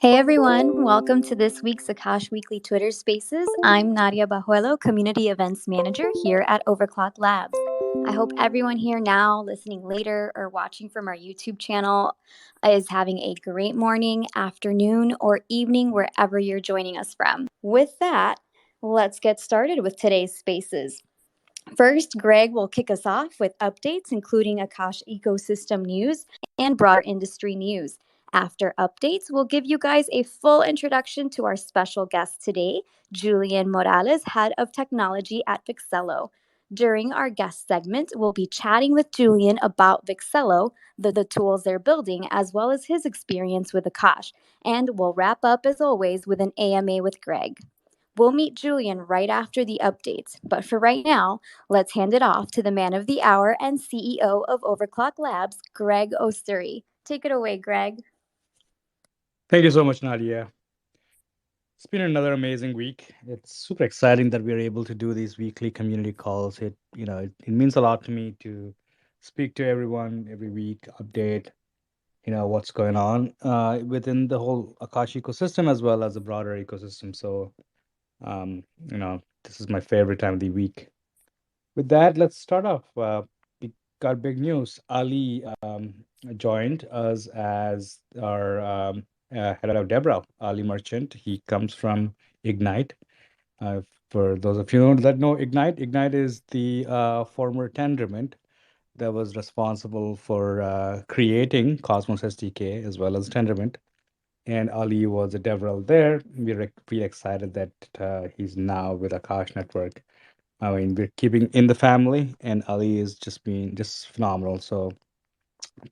Hey everyone, welcome to this week's Akash Weekly Twitter Spaces. I'm Nadia Bajuelo, Community Events Manager here at Overclock Labs. I hope everyone here now, listening later, or watching from our YouTube channel is having a great morning, afternoon, or evening wherever you're joining us from. With that, let's get started with today's Spaces. First, Greg will kick us off with updates, including Akash ecosystem news and broader industry news. After updates, we'll give you guys a full introduction to our special guest today, Julian Morales, Head of Technology at Vixello. During our guest segment, we'll be chatting with Julian about Vixello, the tools they're building, as well as his experience with Akash. And we'll wrap up, as always, with an AMA with Greg. We'll meet Julian right after the updates, but for right now, let's hand it off to the man of the hour and CEO of Overclock Labs, Greg Osuri. Take it away, Greg. Thank you so much, Nadia. It's been another amazing week. It's super exciting that we're able to do these weekly community calls. It means a lot to me to speak to everyone every week, update, what's going on within the whole Akash ecosystem as well as the broader ecosystem. So, this is my favorite time of the week. With that, let's start off. We got big news. Ali joined us as our head of DevRel, Ali Merchant. He comes from Ignite. Uh, for those of you that know Ignite, Ignite is the former Tendermint that was responsible for creating Cosmos SDK as well as Tendermint. And Ali was a DevRel there. We're really excited that he's now with Akash Network. I mean, we're keeping in the family, and Ali is just being just phenomenal. So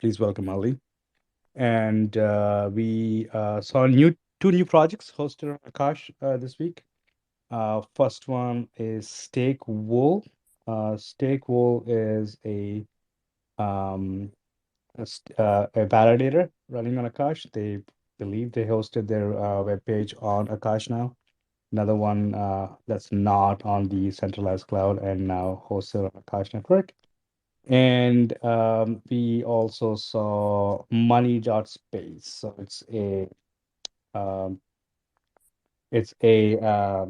please welcome Ali. And we saw two new projects hosted on Akash this week. First one is Stake Wool. Stake Wool is um, a validator running on Akash. They believe they hosted their webpage on Akash now. Another one that's not on the centralized cloud and now hosted on Akash Network. And we also saw money.space. So um, it's a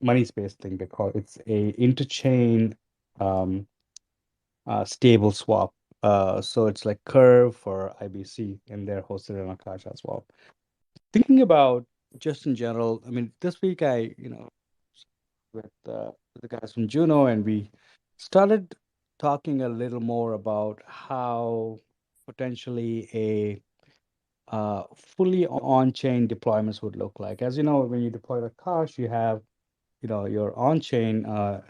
money space thing they call it. It's a interchain um, stable swap. So it's like Curve for IBC, and they're hosted on Akash as well. Thinking about just in general, I mean, this week with the guys from Juno, and we started talking a little more about how potentially a fully on-chain deployments would look like. As you know, when you deploy the Akash, you have your on-chain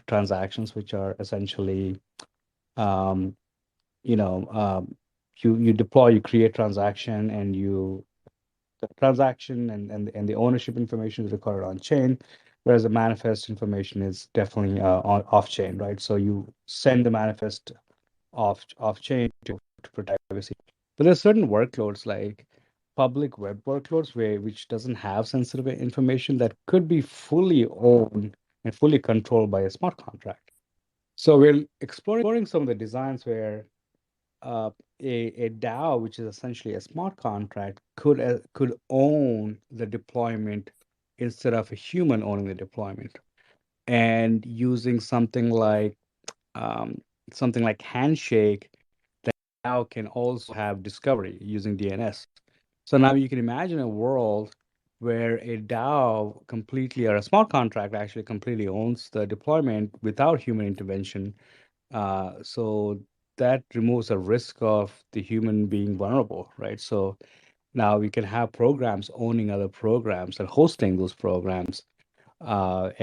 transactions, which are essentially um, you know you deploy, you create transaction, and the transaction and the ownership information is recorded on chain, whereas the manifest information is definitely on off chain, right? So you send the manifest off chain to protect privacy. But there's certain workloads like public web workloads which doesn't have sensitive information that could be fully owned and fully controlled by a smart contract. So we're exploring some of the designs where uh, a DAO, which is essentially a smart contract, could own the deployment instead of a human owning the deployment, and using um, something like Handshake, the DAO can also have discovery using DNS. So now you can imagine a world where a DAO completely, or a smart contract actually completely owns the deployment without human intervention, so that removes the risk of the human being vulnerable, right? So now we can have programs owning other programs and hosting those programs. I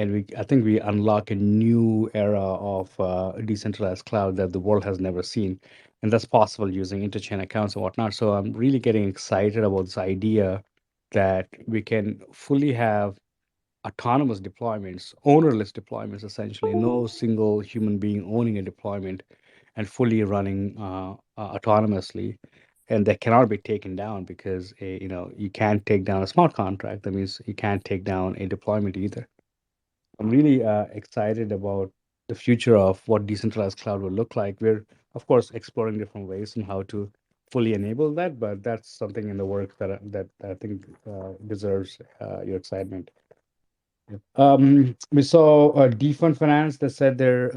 think we unlock a new era of decentralized cloud that the world has never seen. And that's possible using interchain accounts and whatnot. So I'm really getting excited about this idea that we can fully have autonomous deployments, ownerless deployments, essentially, no single human being owning a deployment and fully running autonomously, and that cannot be taken down because you can't take down a smart contract. That means you can't take down a deployment either. I'm really excited about the future of what decentralized cloud will look like. We're, of course, exploring different ways and how to fully enable that, but that's something in the works that I think deserves your excitement. We saw Defund Finance that said they're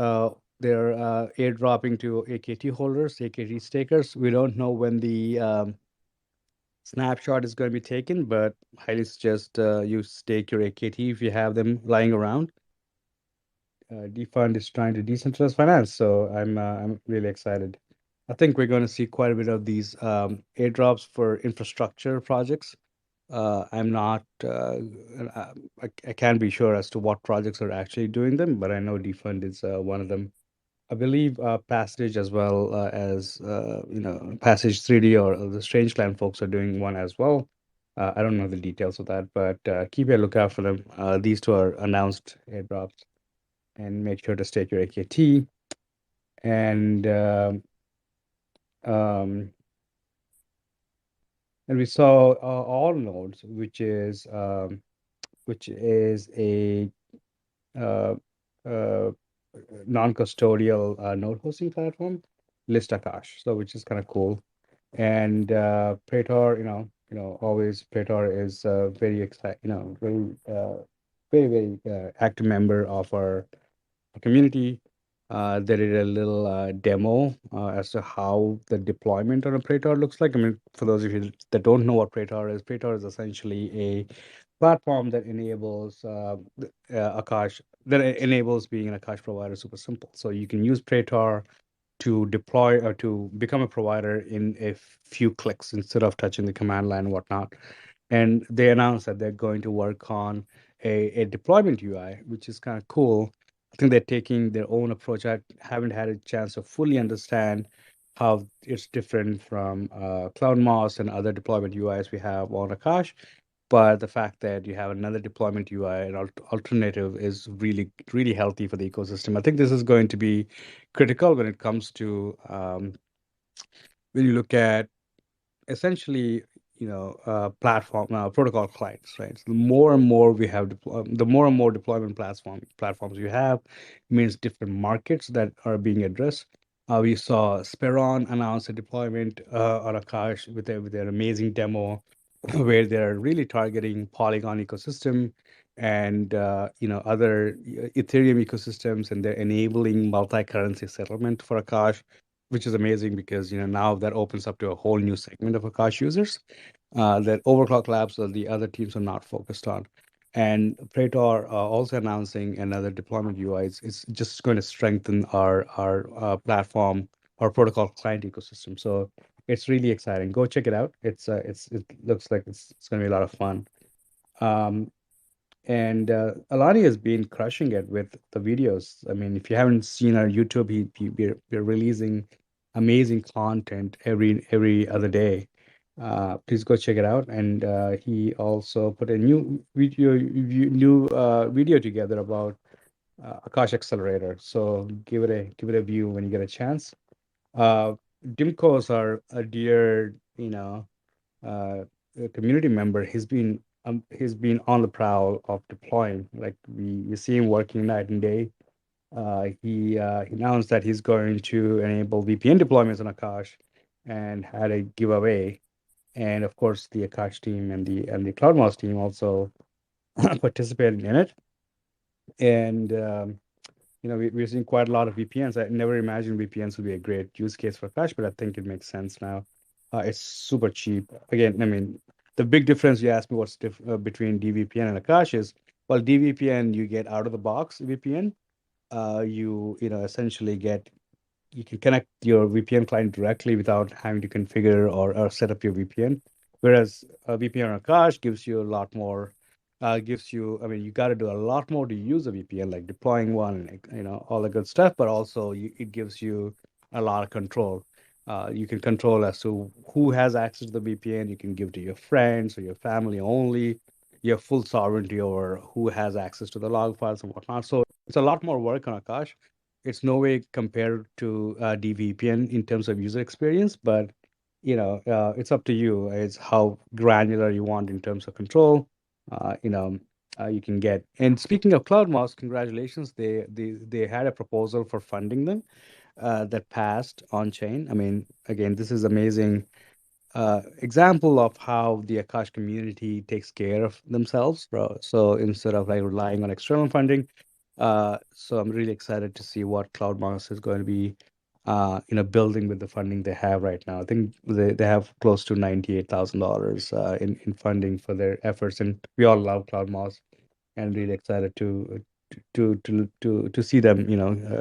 airdropping to AKT holders, AKT stakers. We don't know when the snapshot is going to be taken, but highly suggest you stake your AKT if you have them lying around. Defund is trying to decentralize finance, so I'm really excited. I think we're going to see quite a bit of these airdrops for infrastructure projects. I'm not, I can't be sure as to what projects are actually doing them, but I know Defund is one of them. I believe Passage as well as Passage 3D or the Strange Clan folks are doing one as well. I don't know the details of that, but keep a lookout for them. These two are announced airdrops, and make sure to stake your AKT. And um, and we saw all nodes, which is a uh, uh, non-custodial node hosting platform, list Akash, so which is kind of cool. And Praetor, always Praetor is very excited, very active member of our community. They did a little demo as to how the deployment on a Praetor looks like. I mean, for those of you that don't know what Praetor is essentially a platform that enables Akash, that enables being an Akash provider super simple. So you can use Praetor to deploy or to become a provider in a few clicks instead of touching the command line and whatnot. And they announced that they're going to work on a deployment UI, which is kind of cool. I think they're taking their own approach. I haven't had a chance to fully understand how it's different from Cloudmos and other deployment UIs we have on Akash. But the fact that you have another deployment UI, an alternative, is really, really healthy for the ecosystem. I think this is going to be critical when it comes to when you look at essentially, platform protocol clients, right? So the more and more we have, the more and more deployment platforms you have, means different markets that are being addressed. We saw Speron announce a deployment on Akash with their amazing demo, where they're really targeting Polygon ecosystem and other Ethereum ecosystems, and they're enabling multi-currency settlement for Akash, which is amazing because now that opens up to a whole new segment of Akash users that Overclock Labs or the other teams are not focused on. And Praetor also announcing another deployment UI. It's just going to strengthen our platform, our protocol client ecosystem. So it's really exciting. Go check it out. It looks like it's going to be a lot of fun. Um, and Alani has been crushing it with the videos. I mean, if you haven't seen our YouTube, we're releasing amazing content every other day. Please go check it out. And he also put a new video together about Akash Accelerator. So give it a view when you get a chance. Uh, Dimko's are a dear, uh, community member. He's been on the prowl of deploying. Like we see him working night and day. He announced that he's going to enable VPN deployments on Akash, and had a giveaway. And of course, the Akash team and the Cloudmos team also participated in it. And we're seeing quite a lot of VPNs. I never imagined VPNs would be a great use case for Flash, but I think it makes sense now. It's super cheap. Again, I mean, the big difference you asked me what's between DVPN and Akash is, well, DVPN you get out of the box VPN. Essentially you can connect your VPN client directly without having to configure or set up your VPN. Whereas a VPN or cache gives you a lot more, I mean, you got to do a lot more to use a VPN, like deploying one, and, all the good stuff, but also it gives you a lot of control. You can control as to who has access to the VPN. You can give to your friends or your family only. You have full sovereignty over who has access to the log files and whatnot. So it's a lot more work on Akash. It's no way compared to DVPN in terms of user experience, but it's up to you. It's how granular you want in terms of control. Uh, you know, you can get. And speaking of CloudMoss, congratulations! They had a proposal for funding them. that passed on chain. I mean, again, this is amazing example of how the Akash community takes care of themselves, bro. So instead of like relying on external funding, so I'm really excited to see what Cloudmos is going to be, building with the funding they have right now. I think they have close to $98,000 in funding for their efforts, and we all love Cloudmos, and really excited to see them,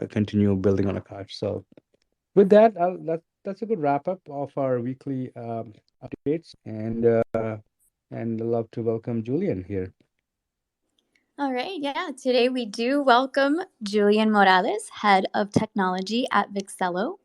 continue building on Akash. So with that, that's a good wrap up of our weekly updates, and I'd love to welcome Julian here. All right, yeah. Today we do welcome Julian Morales, Head of Technology at Vixello.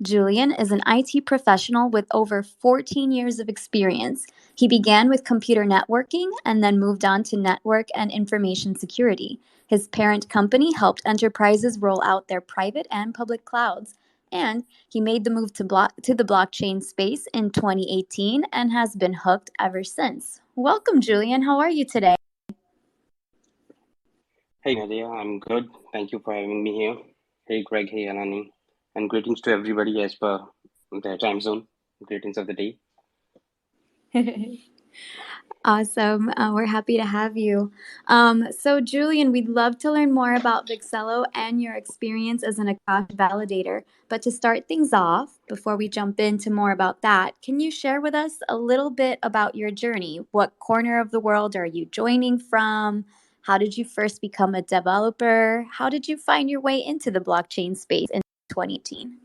Julian is an IT professional with over 14 years of experience. He began with computer networking and then moved on to network and information security. His parent company helped enterprises roll out their private and public clouds, and he made the move to the blockchain space in 2018 and has been hooked ever since. Welcome, Julian. How are you today? Hey Nadia, I'm good. Thank you for having me here. Hey Greg, hey Alani, and greetings to everybody as per their time zone. Greetings of the day. Awesome. We're happy to have you. So, Julian, we'd love to learn more about Vixello and your experience as an Akash validator. But to start things off, before we jump into more about that, can you share with us a little bit about your journey? What corner of the world are you joining from? How did you first become a developer? How did you find your way into the blockchain space in 2018?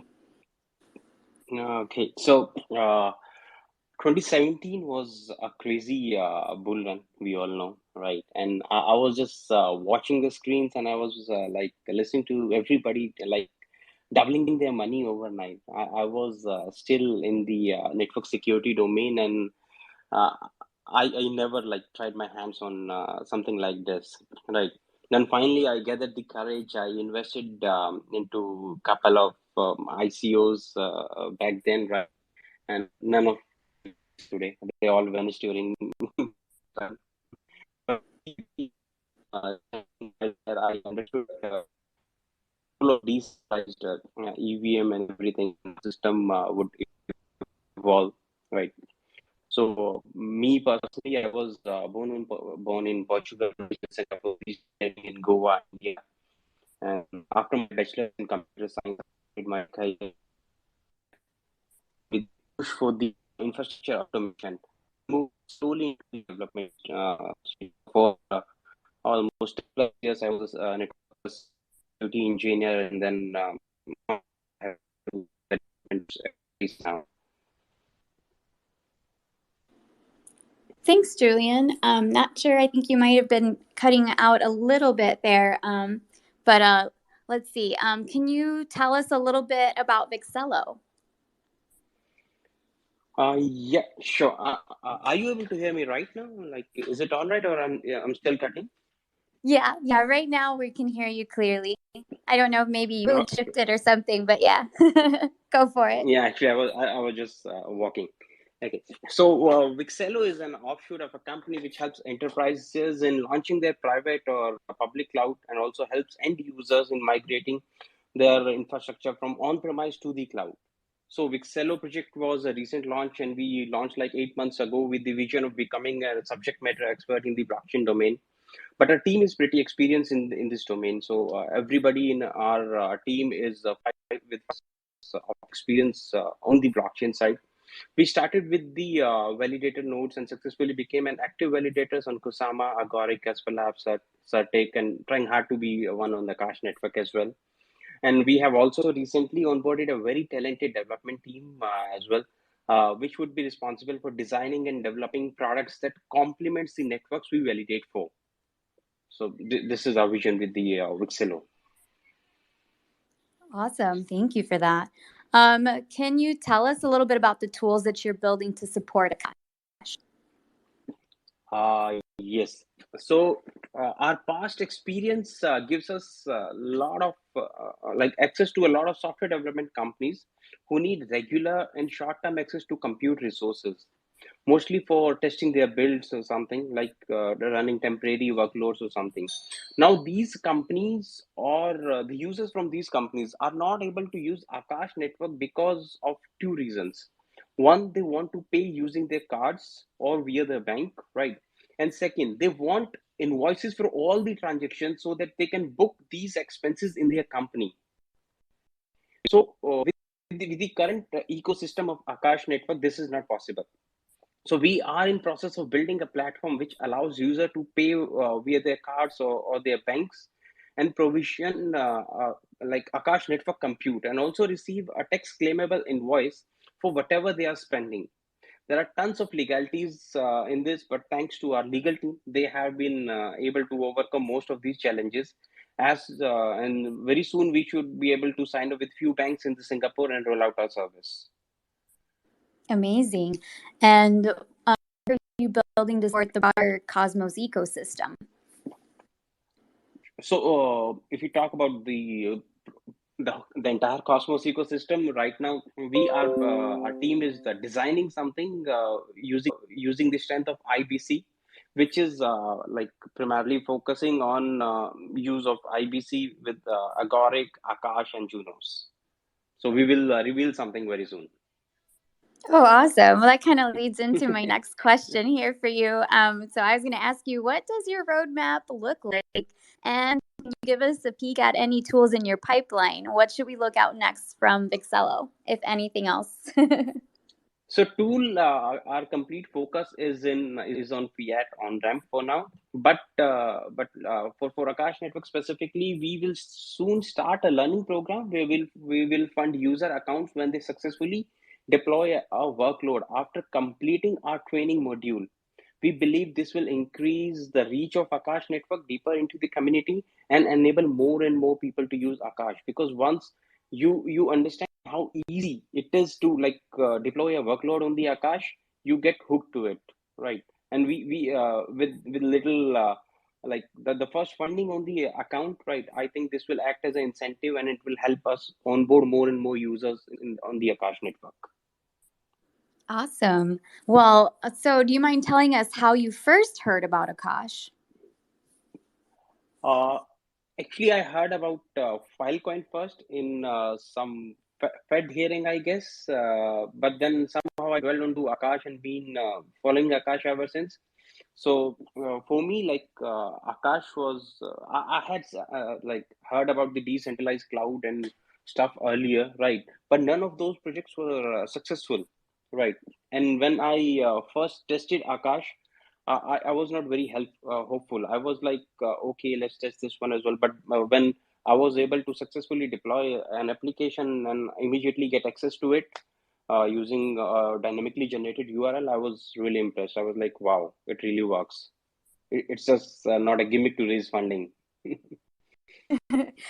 Okay, so 2017 was a crazy bull run, we all know, right? And I was just watching the screens, and I was like listening to everybody like doubling their money overnight. I was still in the network security domain, and uh, I never like tried my hands on something like this, right? Then finally, I gathered the courage. I invested into couple of ICOs back then, right? And none of today they all vanished during. uh, I understood all of these EVM and everything system would evolve, right? So me personally, I was born in Portugal, set up in Goa, India, and after my bachelor's in computer science, I did my career with push for the infrastructure automation. Moved slowly into development. For almost 2 years, I was a network security engineer, and then I have to now. Thanks, Julian. Not sure. I think you might have been cutting out a little bit there. But let's see. Can you tell us a little bit about Vixello? Yeah, sure. Are you able to hear me right now? Like, is it all right, or I'm still cutting? Yeah. Right now we can hear you clearly. I don't know if maybe you Uh, mood shifted or something, but yeah, go for it. yeah, actually, I was just walking. Okay, so Vixello is an offshoot of a company which helps enterprises in launching their private or public cloud, and also helps end users in migrating their infrastructure from on-premise to the cloud. So Vixello project was a recent launch, and we launched like 8 months ago with the vision of becoming a subject matter expert in the blockchain domain. But our team is pretty experienced in this domain, so everybody in our team is with experience on the blockchain side. We started with the validator nodes and successfully became an active validators on Kusama, Agoric, Casper Labs, Certec, and trying hard to be one on the Cash network as well. And we have also recently onboarded a very talented development team as well, which would be responsible for designing and developing products that complements the networks we validate for. So this is our vision with the Vixello. Awesome. Thank you for that. Can you tell us a little bit about the tools that you're building to support Akash? Yes. So our past experience gives us a lot of like access to a lot of software development companies who need regular and short-term access to compute resources. mostly for testing their builds or something like running temporary workloads or something. Now, these companies or the users from these companies are not able to use Akash network because of two reasons. One, they want to pay using their cards or via their bank, right? And second, they want invoices for all the transactions so that they can book these expenses in their company. So, with the current ecosystem of Akash network, this is not possible. So we are in process of building a platform which allows user to pay via their cards or their banks and provision like Akash network compute and also receive a tax claimable invoice for whatever they are spending. There are tons of legalities in this, but thanks to our legal team, they have been able to overcome most of these challenges. And very soon we should be able to sign up with few banks in the Singapore and roll out our service. Amazing. And are you building to support the broader Cosmos ecosystem? So if we talk about the entire Cosmos ecosystem right now, we are our team is designing something using the strength of IBC, which is like primarily focusing on use of IBC with Agoric, Akash, and Junos. So we will reveal something very soon. Oh, awesome. Well, that kind of leads into my next question here for you. So I was going to ask you, what does your roadmap look like? And can you give us a peek at any tools in your pipeline? What should we look out next from Vixello, if anything else? So our complete focus is on Fiat on ramp for now. But for Akash Network specifically, we will soon start a learning program where we will fund user accounts when they successfully deploy a workload after completing our training module. We believe this will increase the reach of Akash Network deeper into the community and enable more and more people to use Akash, because once you understand how easy it is to deploy a workload on the Akash, you get hooked to it, right? And we with little like the first funding on the account, right? I think this will act as an incentive and it will help us onboard more and more users on the Akash network. Awesome. Well, so do you mind telling us how you first heard about Akash? Actually, I heard about Filecoin first in some Fed hearing, I guess. But then somehow I dwelled onto Akash and been following Akash ever since. So for me, Akash was I had heard about the decentralized cloud and stuff earlier, right? But none of those projects were successful, right? And when I first tested Akash, I was not very hopeful. I was like, okay, let's test this one as well. But when I was able to successfully deploy an application and immediately get access to it using dynamically generated URL, I was really impressed. I was like, wow, it really works. It's just not a gimmick to raise funding.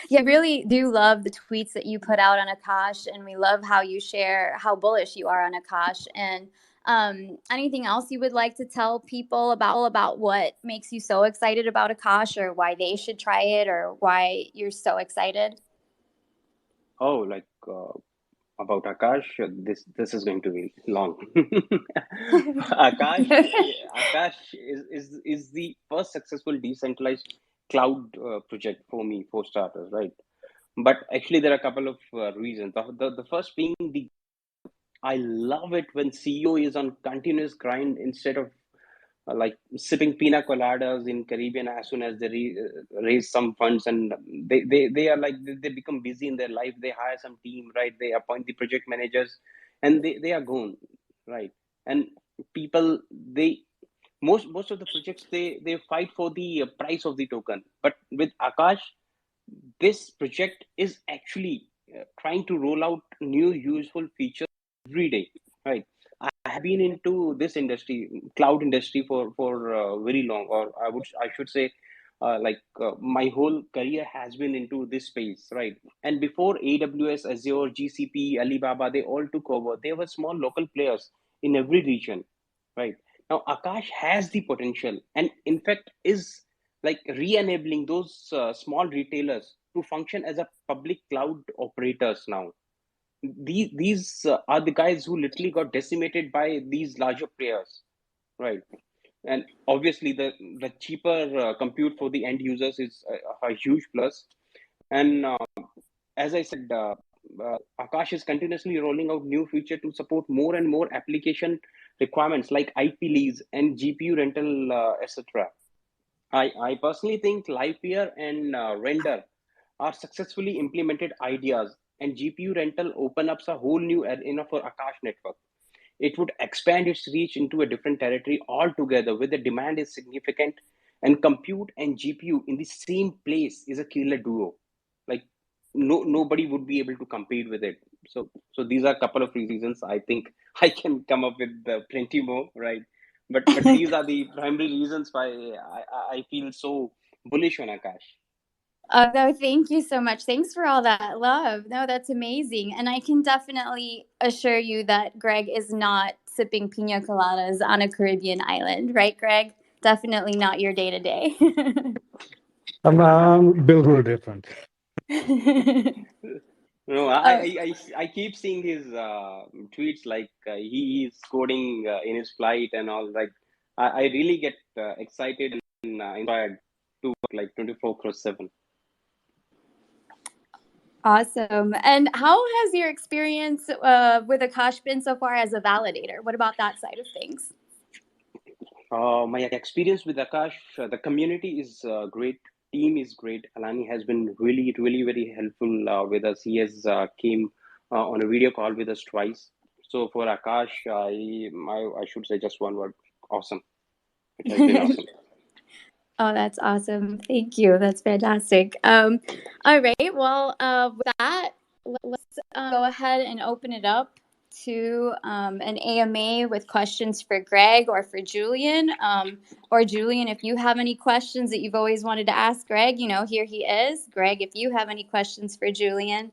Yeah, I really do love the tweets that you put out on Akash, and we love how you share how bullish you are on Akash. And anything else you would like to tell people about what makes you so excited about Akash, or why they should try it, or why you're so excited? Oh, about Akash, this is going to be long. Akash, Akash is the first successful decentralized cloud project for me, for starters, right? But actually, there are a couple of reasons. The first being I love it when CEO is on continuous grind instead of like sipping pina coladas in Caribbean as soon as they raise some funds, and they are like they become busy in their life. They hire some team, right? They appoint the project managers, and they are gone, right? And people most of the projects they fight for the price of the token, but with Akash, this project is actually trying to roll out new useful features every day, right? I have been into this industry, cloud industry, for very long, or I should say my whole career has been into this space, right? And before AWS, Azure, GCP, Alibaba, they all took over. They were small local players in every region, right? Now Akash has the potential, and in fact is like re-enabling those small retailers to function as a public cloud operators now. these are the guys who literally got decimated by these larger players, right? And obviously, the cheaper compute for the end users is a huge plus. And as I said, Akash is continuously rolling out new feature to support more and more application requirements like IP lease and GPU rental, etc. I personally think live peer and render are successfully implemented ideas, and GPU rental open up a whole new arena for Akash network. It would expand its reach into a different territory altogether, where the demand is significant, and compute and GPU in the same place is a killer duo. Like nobody would be able to compete with it. So these are a couple of reasons. I think I can come up with plenty more, right? But these are the primary reasons why I feel so bullish on Akash. No, thank you so much. Thanks for all that love. No, that's amazing. And I can definitely assure you that Greg is not sipping pina coladas on a Caribbean island, right, Greg? Definitely not your day to day. I'm built a little different. No, Oh, I keep seeing his tweets like he is coding in his flight and all. Like I really get excited and inspired to work like 24/7. awesome. And how has your experience with Akash been so far as a validator? What about that side of things? My experience with Akash, the community is great. Team is great. Alani has been really very helpful with us. He has came on a video call with us twice. So for Akash, I should say just one word: awesome. It has been awesome. Oh, that's awesome. Thank you. That's fantastic. All right. Well, with that, let's go ahead and open it up to an AMA with questions for Greg or for Julian. Or Julian, if you have any questions that you've always wanted to ask Greg, here he is. Greg, if you have any questions for Julian,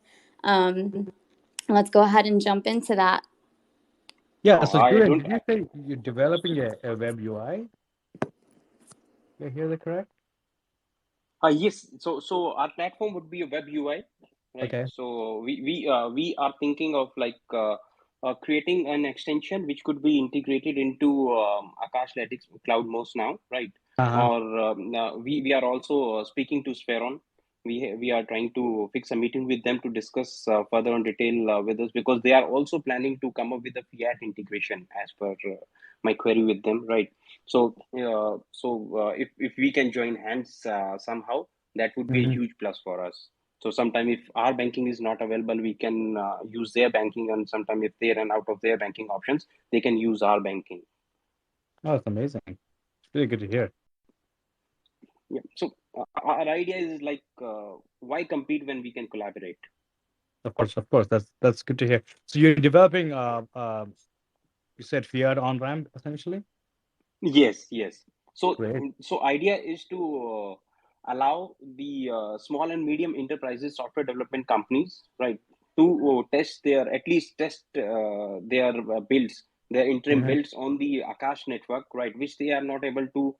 let's go ahead and jump into that. Yeah, so I Julian, don't. did you say you're developing a web UI? Did I hear that correct? Yes. So our platform would be a web UI, right? Okay. So we are thinking of like creating an extension which could be integrated into Akash Lytics Cloudmos now, right? Uh-huh. Or we are also speaking to Spheron. We are trying to fix a meeting with them to discuss further on detail with us, because they are also planning to come up with a fiat integration as per my query with them, right? So if we can join hands somehow, that would be a Mm-hmm. huge plus for us. So sometime if our banking is not available, we can use their banking, and sometime if they run out of their banking options, they can use our banking. Oh, that's amazing. It's really good to hear. Yeah. So our idea is like, why compete when we can collaborate? Of course, that's good to hear. So you're developing you said fiat on ramp essentially? Yes, yes. So, Great. so idea is to allow the small and medium enterprises, software development companies, right, to at least test their builds, their interim Mm-hmm. builds on the Akash network, right, which they are not able to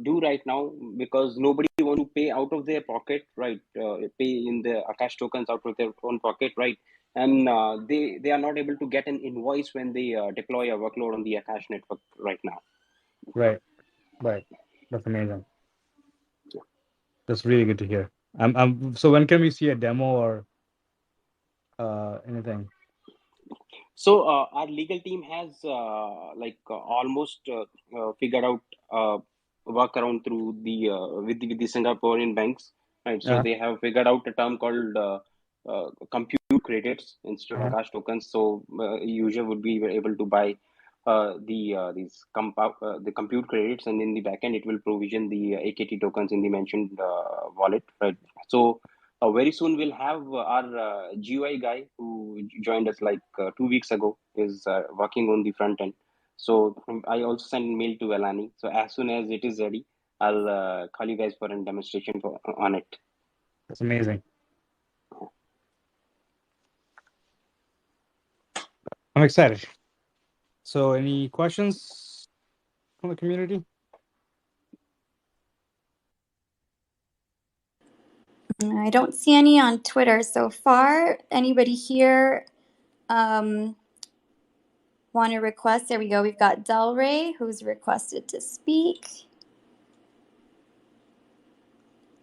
do right now, because nobody want to pay out of their pocket, right, pay in the Akash tokens out of their own pocket, right, and they are not able to get an invoice when they deploy a workload on the Akash network right now. Right. Right. That's amazing. That's really good to hear. So when can we see a demo or anything? So our legal team has almost figured out workaround through the with the Singaporean banks, right? So Uh, they have figured out a term called compute credits instead of uh-huh. Akash tokens. So user would be able to buy the compute credits, and in the backend it will provision the AKT tokens in the mentioned wallet, right? So very soon we'll have our GUI guy who joined us like 2 weeks ago is working on the front end. So I also sent mail to Elani. So as soon as it is ready, I'll call you guys for a demonstration on it. That's amazing. I'm excited. So any questions from the community? I don't see any on Twitter so far. Anybody here want to request? There we go. We've got Delray who's requested to speak.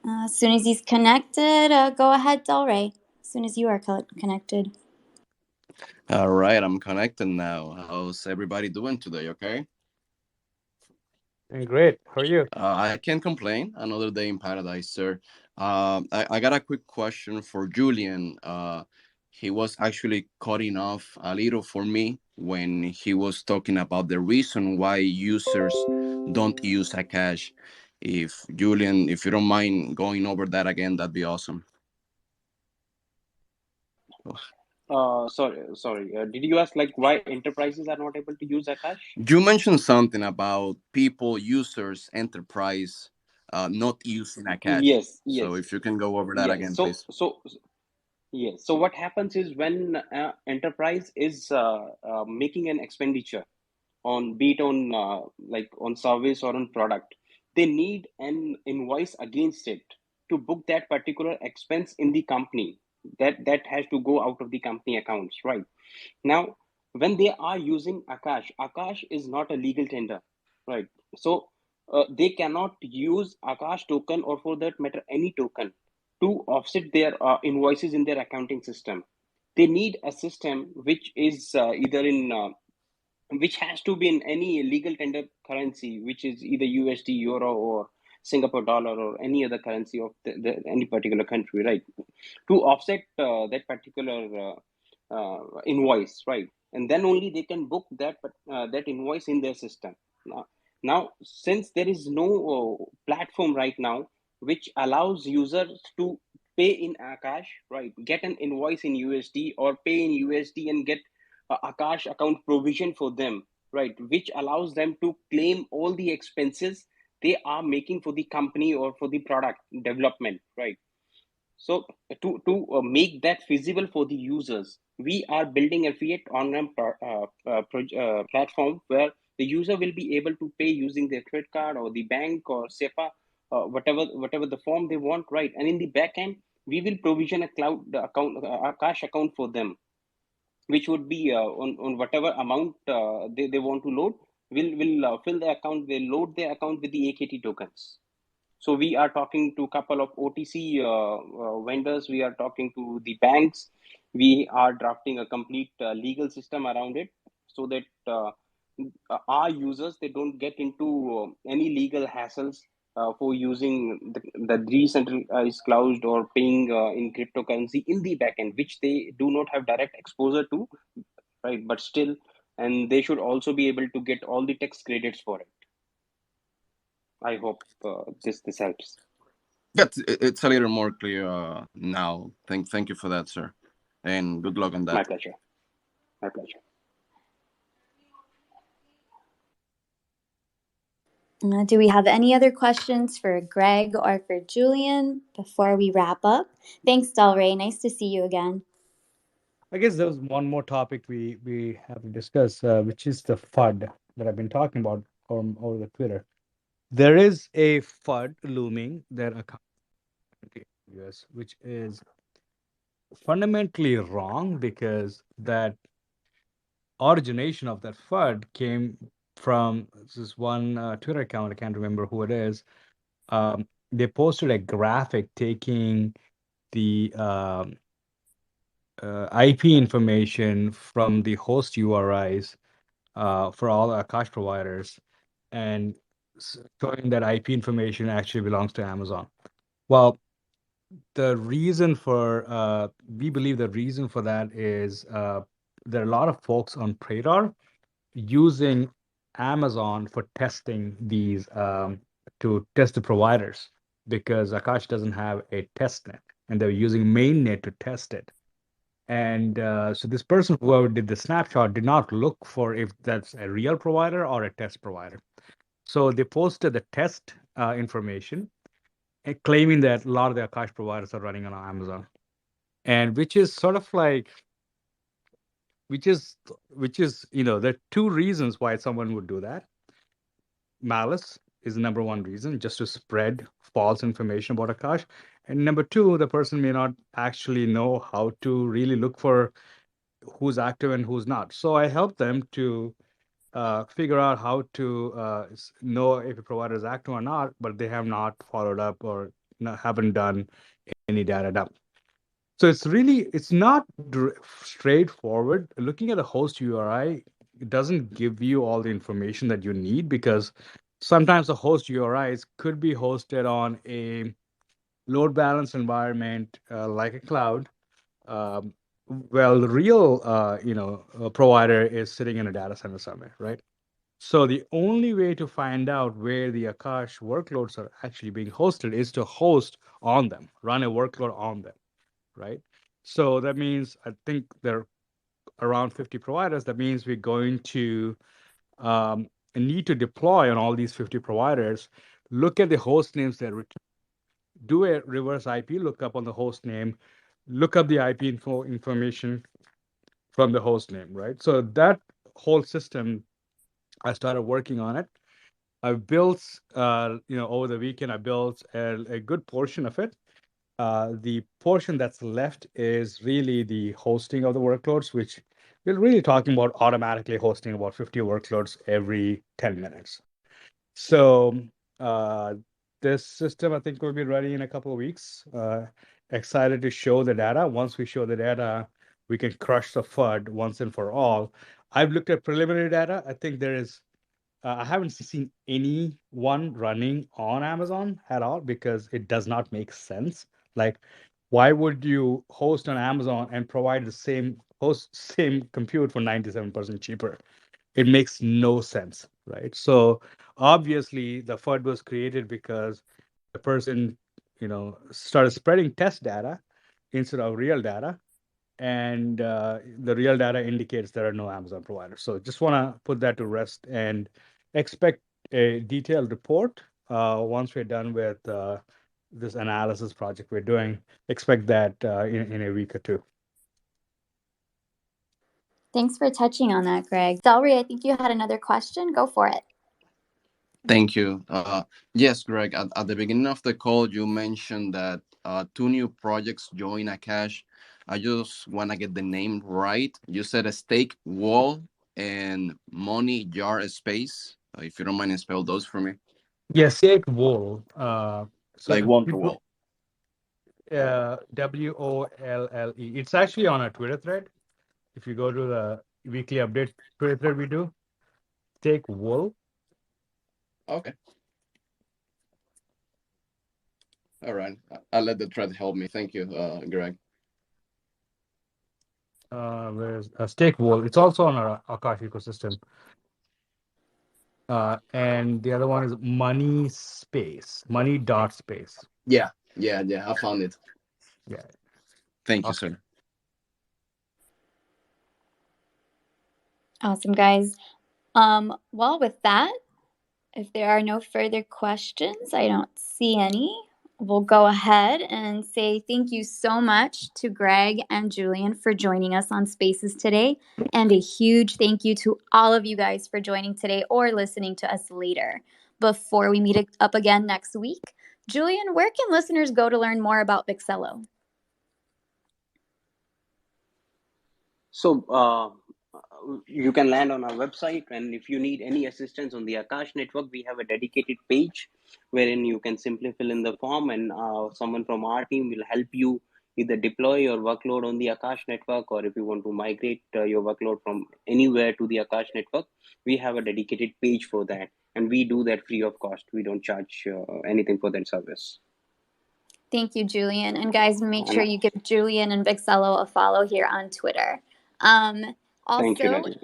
As soon as he's connected, go ahead, Delray. As soon as you are connected. All right, I'm connected now. How's everybody doing today? Okay. Great. How are you? I can't complain. Another day in paradise, sir. I got a quick question for Julian. He was actually cutting off a little for me when he was talking about the reason why users don't use Akash. If Julian, if you don't mind going over that again, that'd be awesome. Sorry. Did you ask like why enterprises are not able to use Akash? You mentioned something about people, users, enterprise, not using Akash. Yes, So yes, if you can go over that yes. again, please. Yes. So what happens is when enterprise is making an expenditure on, be it on like on service or on product, they need an invoice against it to book that particular expense in the company. That has to go out of the company accounts, right? Now, when they are using Akash is not a legal tender, right? So they cannot use Akash token, or for that matter, any token, to offset their invoices in their accounting system. They need a system which is either in which has to be in any legal tender currency, which is either USD, Euro, or Singapore dollar, or any other currency of any particular country, right? To offset that particular invoice, right? And then only they can book that invoice in their system. Now, since there is no platform right now which allows users to pay in Akash, right? Get an invoice in USD, or pay in USD and get Akash account provision for them, right? Which allows them to claim all the expenses they are making for the company or for the product development, right? So to make that feasible for the users, we are building a fiat on-ramp platform where the user will be able to pay using their credit card or the bank or SEPA, whatever the form they want, right? And in the back end, we will provision a cloud account, a cash account for them, which would be on whatever amount they want to load. Will fill the account. They load their account with the AKT tokens. So we are talking to a couple of OTC vendors. We are talking to the banks. We are drafting a complete legal system around it, so that our users, they don't get into any legal hassles for using the decentralized cloud or paying in cryptocurrency in the backend, which they do not have direct exposure to, right? But still, and they should also be able to get all the tax credits for it. I hope this helps. Yeah, it's a little more clear now. Thank you for that, sir, and good luck on My that. pleasure. My pleasure. Do we have any other questions for Greg or for Julian before we wrap up? Thanks, Delray. Nice to see you again. I guess there was one more topic we have to discuss, which is the FUD that I've been talking about over the Twitter. There is a FUD looming that US, which is fundamentally wrong, because that origination of that FUD came from this one Twitter account. I can't remember who it is. They posted a graphic taking the IP information from the host URIs for all Akash providers, and showing that IP information actually belongs to Amazon. Well, the reason for we believe the reason for that is there are a lot of folks on Praetor using Amazon for testing these to test the providers, because Akash doesn't have a test net, and they're using mainnet to test it. And so this person, whoever did the snapshot, did not look for if that's a real provider or a test provider. So they posted the test information, claiming that a lot of the Akash providers are running on Amazon, and which is sort of like, which is there are two reasons why someone would do that. Malice is the number one reason, just to spread false information about Akash. And number two, the person may not actually know how to really look for who's active and who's not. So I help them to figure out how to know if a provider is active or not, but they have not followed up or haven't done any data dump. So it's not straightforward. Looking at the host URI, it doesn't give you all the information that you need, because sometimes the host URIs could be hosted on a load balance environment like a cloud. Um, well, the real provider is sitting in a data center somewhere, right? So the only way to find out where the Akash workloads are actually being hosted is to host on them, run a workload on them, right? So that means I think there are around 50 providers. That means we're going to need to deploy on all these 50 providers, look at the host names that do a reverse IP lookup on the host name, look up the IP information from the host name, right? So that whole system, I started working on it. I built, over the weekend, I built a good portion of it. The portion that's left is really the hosting of the workloads, which we're really talking about automatically hosting about 50 workloads every 10 minutes. So uh, this system, I think, will be ready in a couple of weeks. Excited to show the data. Once we show the data, we can crush the FUD once and for all. I've looked at preliminary data. I think I haven't seen anyone running on Amazon at all, because it does not make sense. Like, why would you host on Amazon and provide the same compute for 97% cheaper? It makes no sense, right? So obviously the FUD was created because the person, started spreading test data instead of real data, and the real data indicates there are no Amazon providers. So just want to put that to rest and expect a detailed report once we're done with this analysis project we're doing. Expect that in a week or two. Thanks for touching on that, Greg. Delry, I think you had another question. Go for it. Thank you. Yes, Greg, at the beginning of the call, you mentioned that 2 new projects join Akash. I just want to get the name right. You said a stake wall and money jar space. If you don't mind, spell those for me. Yes, Stake Wool. Like Wonderwall. WOLLE. It's actually on a Twitter thread. If you go to the weekly update Twitter thread we do, Stake Wool. Okay. All right. I'll let the thread help me. Thank you, Greg. Where's Stake Wool? It's also on our Akash ecosystem. And the other one is money dot space. Yeah. I found it. Yeah. Thank you, sir. Awesome, guys. Well, with that, if there are no further questions, I don't see any. We'll go ahead and say thank you so much to Greg and Julian for joining us on Spaces today. And a huge thank you to all of you guys for joining today or listening to us later. Before we meet up again next week, Julian, where can listeners go to learn more about Vixello? So you can land on our website, and if you need any assistance on the Akash network, we have a dedicated page wherein you can simply fill in the form, and someone from our team will help you either deploy your workload on the Akash network, or if you want to migrate your workload from anywhere to the Akash network, we have a dedicated page for that, and we do that free of cost. We don't charge anything for that service. Thank you, Julian. And guys, make sure you give Julian and Vixello a follow here on Twitter. Also, thank you, Nadia.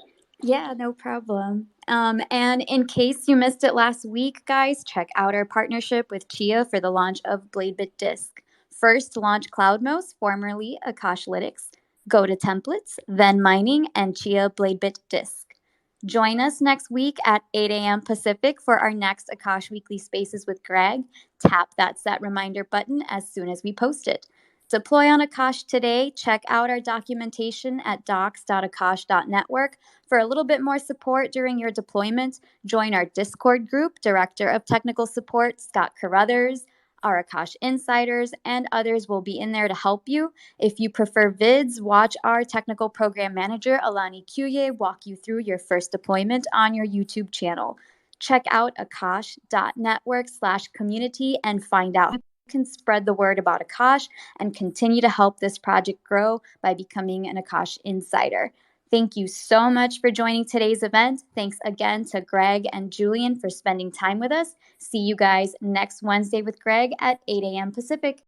Yeah, no problem. And in case you missed it last week, guys, check out our partnership with Chia for the launch of BladeBit Disk. First, launch Cloudmos, formerly Akashlytics, Go to Templates, then Mining, and Chia BladeBit Disk. Join us next week at 8 a.m. Pacific for our next Akash Weekly Spaces with Greg. Tap that set reminder button as soon as we post it. Deploy on Akash today. Check out our documentation at docs.akash.network. For a little bit more support during your deployment, join our Discord group, Director of Technical Support, Scott Carruthers, Our Akash insiders and others will be in there to help you. If you prefer vids, watch our technical program manager, Alani Cuye, walk you through your first deployment on your YouTube channel. Check out akash.network/community and find out how you can spread the word about Akash and continue to help this project grow by becoming an Akash insider. Thank you so much for joining today's event. Thanks again to Greg and Julian for spending time with us. See you guys next Wednesday with Greg at 8 a.m. Pacific.